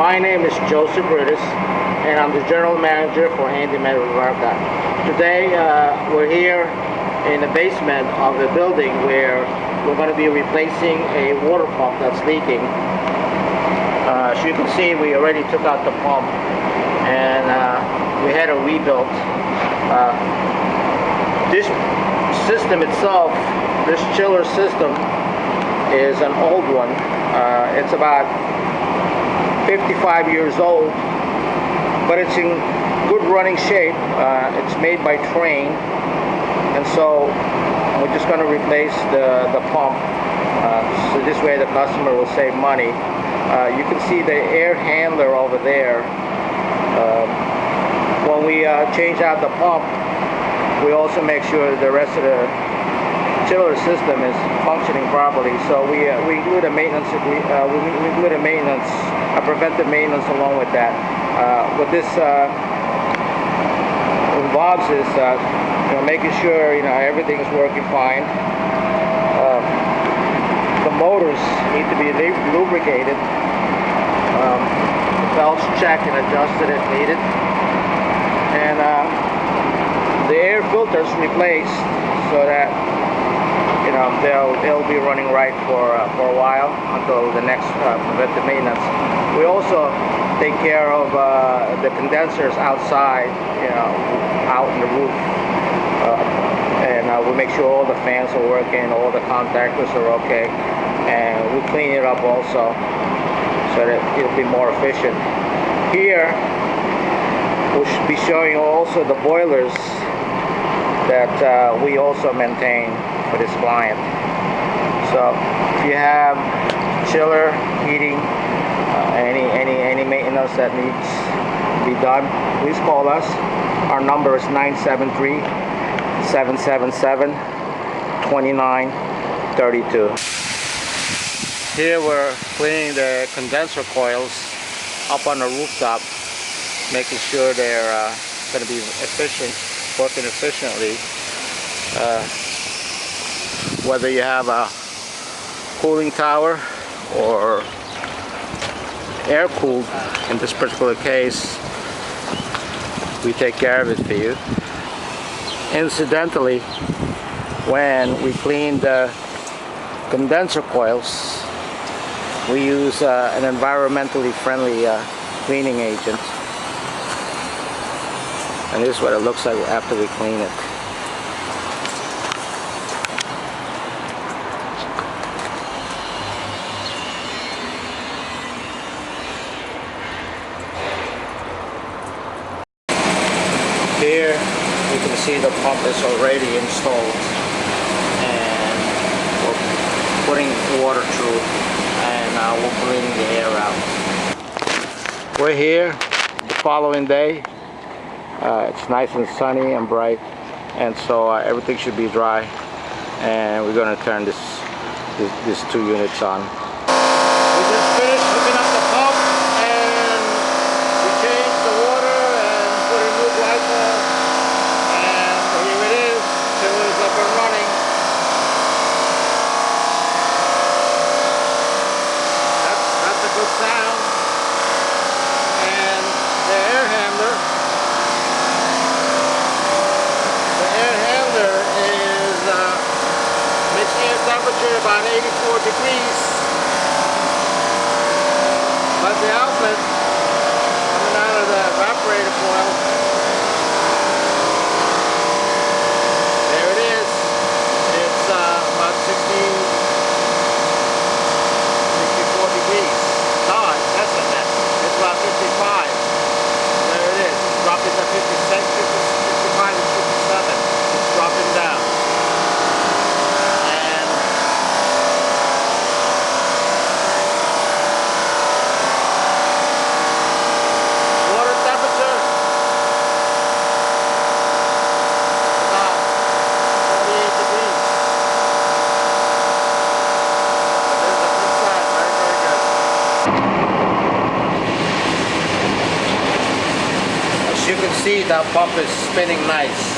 My name is Joseph Brutus, and I'm the General Manager for Handyman of America. Today, we're here in the basement of the building where we're going to be replacing a water pump that's leaking. As you can see, we already took out the pump, and we had a rebuild. This system itself, this chiller system, is an old one. It's about 55 years old, but it's in good running shape. It's made by Trane, and so we're just going to replace the pump, so this way the customer will save money. You can see the air handler over there. When we change out the pump, we also make sure the rest of the chiller system is functioning properly. So we include a maintenance a preventive maintenance along with that. What this involves is making sure everything is working fine. The motors need to be lubricated, the belts checked and adjusted if needed, and the air filters replaced so that they'll be running right for a while until the next preventive maintenance. We also take care of the condensers outside, out in the roof, and we make sure all the fans are working, all the contactors are okay, and we clean it up also so that it'll be more efficient. Here we'll be showing also the boilers that we also maintain for this client. So if you have chiller, heating, any maintenance that needs to be done, please call us. Our number is 973-777-2932. Here we're cleaning the condenser coils up on the rooftop, making sure they're going to be efficient, working efficiently. Whether you have a cooling tower or air cooled, in this particular case, we take care of it for you. Incidentally, when we clean the condenser coils, we use an environmentally friendly cleaning agent, and this is what it looks like after we clean it. Here you can see the pump is already installed, and we're putting water through, and we're cleaning the air out. We're here the following day. It's nice and sunny and bright, and so everything should be dry, and we're going to turn these two units on. We just finished hooking up the pump, and we changed the water and put a new glycol, and here it is. Chiller's up and running. That's a good sound. And the air handler is makes air temperature about 84 degrees, but the outlet coming out of the evaporator coil, there it is. It's about 64 degrees. No, it's less than that. It's about 55. There it is. It's dropping to 56, 55 and 57. It's dropping down. And water temperature about 48 degrees. This is a good sign. Very, very good. As you can see, that pump is spinning nice.